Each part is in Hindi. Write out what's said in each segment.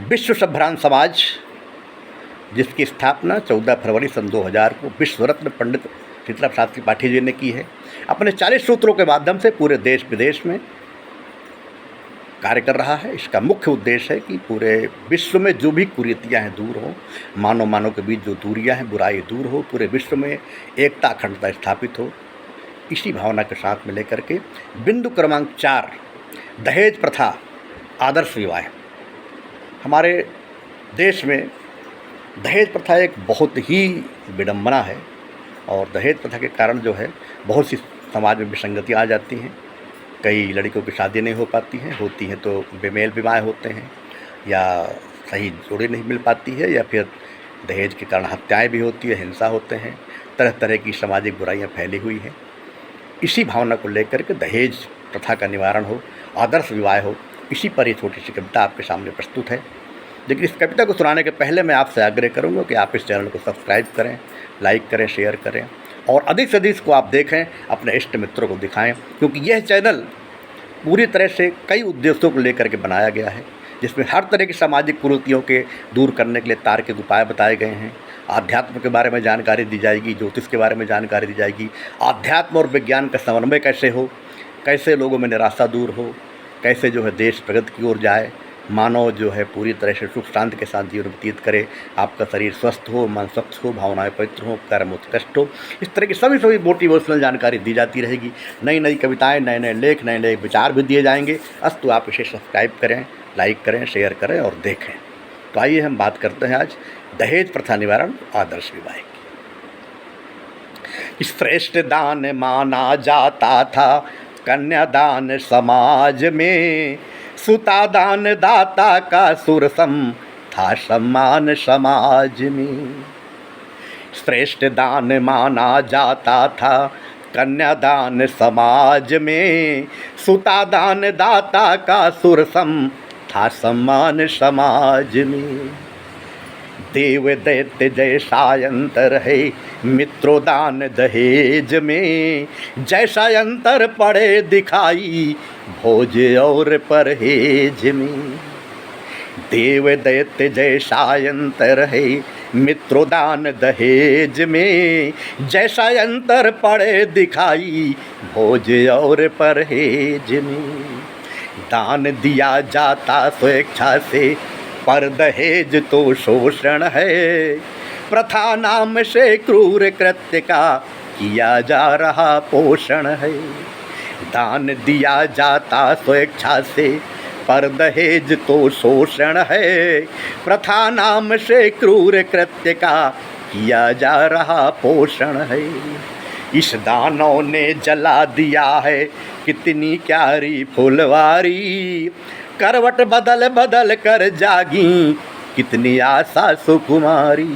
विश्व संभ्रांत समाज, जिसकी स्थापना 14 फरवरी सन 2000 को विश्व रत्न पंडित शीतला शास्त्री पाठी जी ने की है, अपने 40 सूत्रों के माध्यम से पूरे देश विदेश में कार्य कर रहा है। इसका मुख्य उद्देश्य है कि पूरे विश्व में जो भी कुरीतियाँ हैं दूर हो, मानव के बीच जो दूरियाँ हैं, बुराई दूर हो, पूरे विश्व में एकता अखंडता स्थापित हो। इसी भावना के साथ में लेकर के बिंदु क्रमांक 4 दहेज प्रथा आदर्श विवाह। हमारे देश में दहेज प्रथा एक बहुत ही विडंबना है और दहेज प्रथा के कारण जो है बहुत सी समाज में विसंगतियाँ आ जाती हैं। कई लड़कियों की शादी नहीं हो पाती हैं, होती हैं तो बेमेल विवाह होते हैं, या सही जोड़ी नहीं मिल पाती है, या फिर दहेज के कारण हत्याएं भी होती है, हिंसा होते हैं, तरह तरह की सामाजिक बुराइयां फैली हुई हैं। इसी भावना को लेकर के दहेज प्रथा का निवारण हो, आदर्श विवाह हो, इसी पर ये छोटी सी कविता आपके सामने प्रस्तुत है। लेकिन इस कविता को सुनाने के पहले मैं आपसे आग्रह करूँगा कि आप इस चैनल को सब्सक्राइब करें, लाइक करें, शेयर करें और अधिक से अधिक इसको आप देखें, अपने इष्ट मित्रों को दिखाएं, क्योंकि यह चैनल पूरी तरह से कई उद्देश्यों को लेकर के बनाया गया है, जिसमें हर तरह की सामाजिक कुरीतियों के दूर करने के लिए तार्किक उपाय बताए गए हैं। आध्यात्म के बारे में जानकारी दी जाएगी, ज्योतिष के बारे में जानकारी दी जाएगी, आध्यात्म और विज्ञान का समन्वय कैसे हो, कैसे लोगों में निराशा दूर हो, कैसे जो है देश प्रगति की ओर जाए, मानव जो है पूरी तरह से सुख शांति के साथ जीवन व्यतीत करे, आपका शरीर स्वस्थ हो, मन स्वच्छ हो, भावनाएं पवित्र हो, कर्म उत्कृष्ट हो। इस तरह की सभी मोटिवेशनल जानकारी दी जाती रहेगी। नई नई कविताएं, नए नए लेख, नए नए विचार भी दिए जाएंगे। अस्तु आप इसे सब्सक्राइब करें, लाइक करें, शेयर करें और देखें। तो आइए हम बात करते हैं आज दहेज प्रथा निवारण आदर्श विवाह की। श्रेष्ठ दान माना जाता था कन्यादान समाज में, सुता दान दाता का सुरसम था सम्मान समाज में। श्रेष्ठ दान माना जाता था कन्यादान समाज में, सुता दान दाता का सुरसम था सम्मान समाज में। देव दैत्य जैसा अंतर है मित्रोदान दहेज में, जैसा अंतर पड़े दिखाई भोज और परहेज में। देव दैत्य जैसा अंतर है मित्रोदान दहेज में, जैसा अंतर पड़े दिखाई भोज और परहेज में। दान दिया जाता स्वेच्छा से पर दहेज तो शोषण है, प्रथा नाम से क्रूर कृत्य का किया जा रहा पोषण है। दान दिया जाता स्वेच्छा से पर दहेज तो शोषण है, प्रथा नाम से क्रूर कृत्य का किया जा रहा पोषण है। इस दानों ने जला दिया है कितनी क्यारी फुलवारी, करवट बदल बदल कर जागी कितनी आशा सुकुमारी।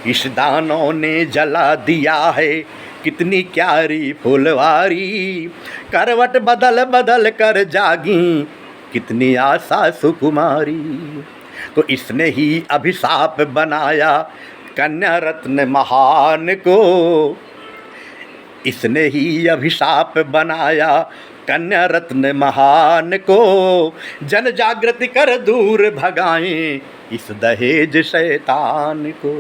इस दानों ने जला दिया है कितनी क्यारी फुलवारी, करवट बदल बदल कर जागी कितनी आशा सुकुमारी। तो इसने ही अभिशाप बनाया कन्या रत्न महान को, इसने ही अभिशाप बनाया कन्या रत्न महान को। जन जागृति कर दूर भगाएं इस दहेज शैतान को।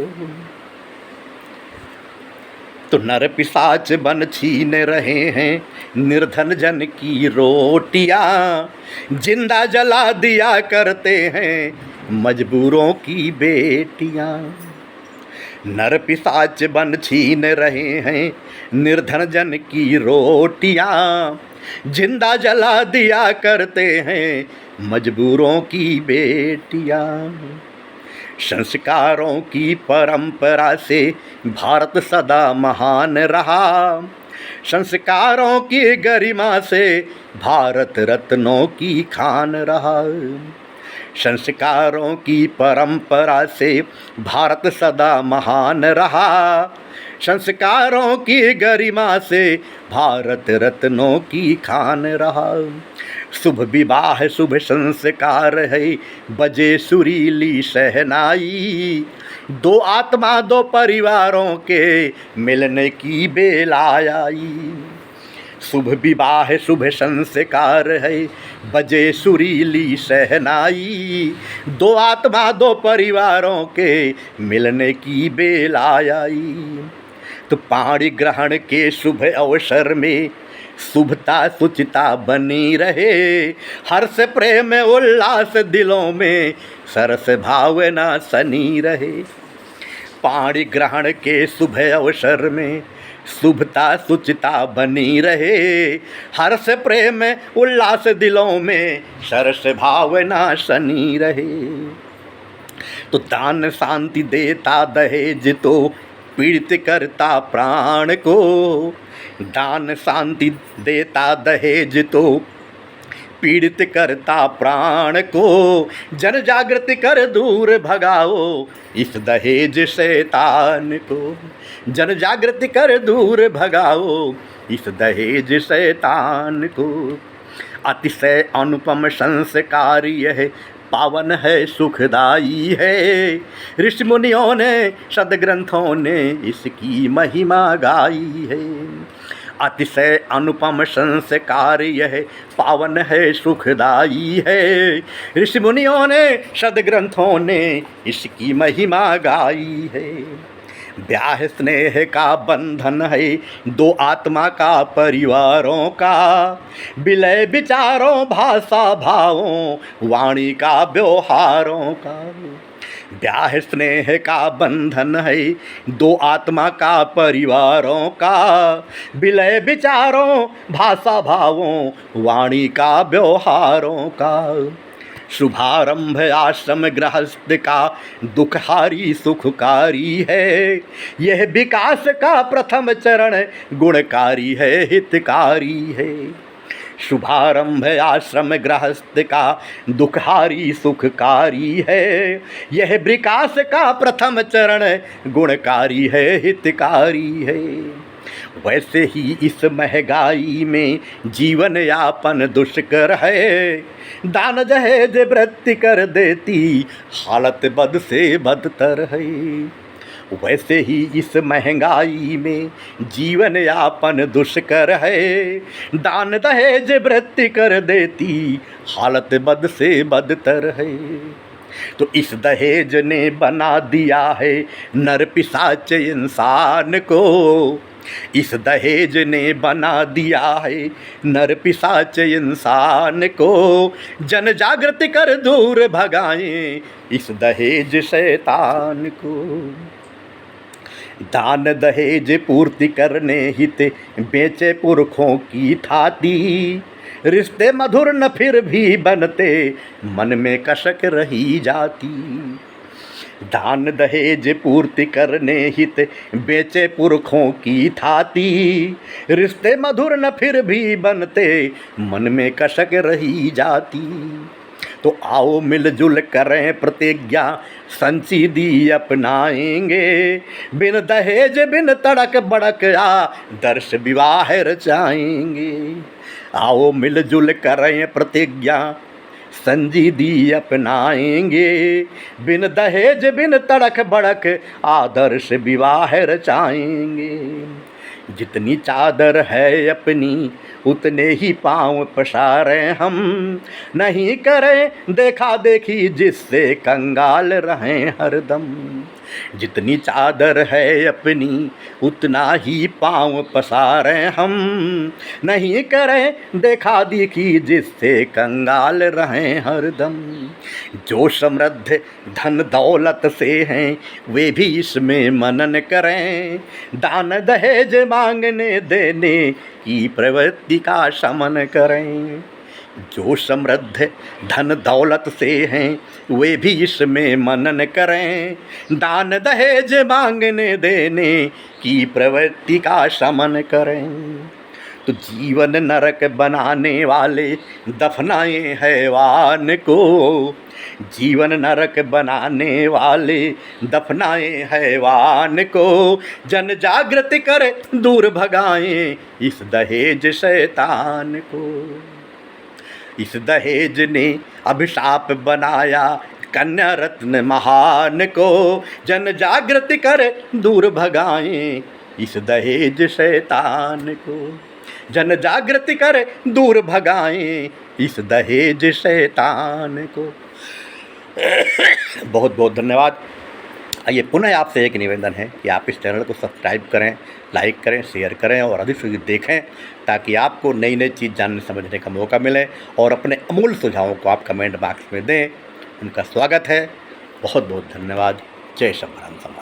तो नर पिशाच बन छीन रहे हैं निर्धन जन की रोटियां, जिंदा जला दिया करते हैं मजबूरों की बेटियां। नर पिशाच बन छीन रहे हैं निर्धन जन की रोटियां, जिंदा जला दिया करते हैं मजबूरों की बेटियां। संस्कारों की परंपरा से भारत सदा महान रहा, संस्कारों की गरिमा से भारत रत्नों की खान रहा। संस्कारों की परंपरा से भारत सदा महान रहा, संस्कारों की गरिमा से भारत रत्नों की खान रहा। शुभ विवाह शुभ संस्कार है बजे सुरीली शहनाई, दो आत्मा दो परिवारों के मिलने की बेला आई। शुभ विवाह शुभ संस्कार है, बजे सुरीली शहनाई, दो आत्मा दो परिवारों के मिलने की बेला आई। तो पाणी ग्रहण के शुभ अवसर में शुभता सुचिता बनी रहे, हर्ष प्रेम उल्लास दिलों में सरस भावना सनी रहे। पाणी ग्रहण के शुभ अवसर में शुभता सुचिता बनी रहे, हर्ष प्रेम उल्लास दिलों में सरस भावना सनी रहे। तो दान शांति देता दहेज तो पीड़ित करता प्राण को, दान शांति देता दहेज तो पीड़ित करता प्राण को, जन जागृति कर दूर भगाओ इस दहेज शैतान को, जन जागृति कर दूर भगाओ इस दहेज शैतान को। अतिशय अनुपम संस्कार यह पावन है सुखदाई है, ऋषि मुनियों ने सदग्रंथों ने इसकी महिमा गाई है। अतिशय अनुपम संस्कार यह पावन है सुखदाई है, ऋषि मुनियों ने सदग्रंथों ने इसकी महिमा गाई है। ब्याह स्नेह का बंधन है दो आत्मा का परिवारों का, विलय विचारों भाषा भावों वाणी का व्यवहारों का। ब्याह स्नेह का बंधन है दो आत्मा का परिवारों का, विलय विचारों भाषा भावों वाणी का व्यवहारों का। शुभारंभ आश्रम गृहस्थ का दुखहारी सुखकारी है, यह विकास का प्रथम चरण गुणकारी है हितकारी है। शुभारंभ आश्रम गृहस्थ का दुखहारी सुखकारी है, यह विकास का प्रथम चरण गुणकारी है हितकारी है। वैसे ही इस महंगाई में जीवन यापन दुष्कर है, दान दहेज वृत्ति कर देती हालत बद से बदतर है। वैसे ही इस महंगाई में जीवन यापन दुष्कर है, दान दहेज वृत्ति कर देती हालत बद से बदतर है। तो इस दहेज ने बना दिया है नर पिशाच इंसान को, इस दहेज ने बना दिया है नर पिशाच इंसान को, जन जागृति कर दूर भगाएं इस दहेज शैतान को। दान दहेज पूर्ति करने हित बेचे पुरखों की थाती, रिश्ते मधुर न फिर भी बनते मन में कसक रही जाती। दान दहेज पूर्ति करने हित बेचे पुरखों की थाती, रिश्ते मधुर न फिर भी बनते मन में कसक रही जाती। तो आओ मिलजुल करें प्रतिज्ञा संजीदी अपनाएंगे, बिन दहेज बिन तड़क बड़क आदर्श विवाह रचाएंगे। आओ मिलजुल करें प्रतिज्ञा संजीदी अपनाएंगे, बिन दहेज बिन तड़क बड़क आदर्श विवाह रचाएंगे। जितनी चादर है अपनी उतने ही पाँव पसारें हम, नहीं करें देखा देखी जिससे कंगाल रहें हरदम। जितनी चादर है अपनी उतना ही पाँव पसारें हम, नहीं करें देखा देखी जिससे कंगाल रहें हरदम। जो समृद्ध धन दौलत से हैं वे भी इसमें मनन करें, दान दहेज मांगने देने की प्रवृत्ति का शमन करें। जो समृद्ध धन दौलत से हैं वे भी इसमें मनन करें, दान दहेज मांगने देने की प्रवृत्ति का शमन करें। तो जीवन नरक बनाने वाले दफनाएं हैवान को, जीवन नरक बनाने वाले दफनाएं हैवान को, जन जागृति कर दूर भगाएं इस दहेज शैतान को। इस दहेज ने अभिशाप बनाया कन्या रत्न महान को, जन जागृति कर दूर भगाएं इस दहेज शैतान को। जन जागृति कर दूर भगाएं इस दहेज शैतान को। बहुत बहुत धन्यवाद। ये पुनः आपसे एक निवेदन है कि आप इस चैनल को सब्सक्राइब करें, लाइक करें, शेयर करें और अधिक से अधिक देखें, ताकि आपको नई नई चीज़ जानने समझने का मौका मिले। और अपने अमूल्य सुझावों को आप कमेंट बॉक्स में दें, उनका स्वागत है। बहुत बहुत धन्यवाद। जय शंभराम समाज।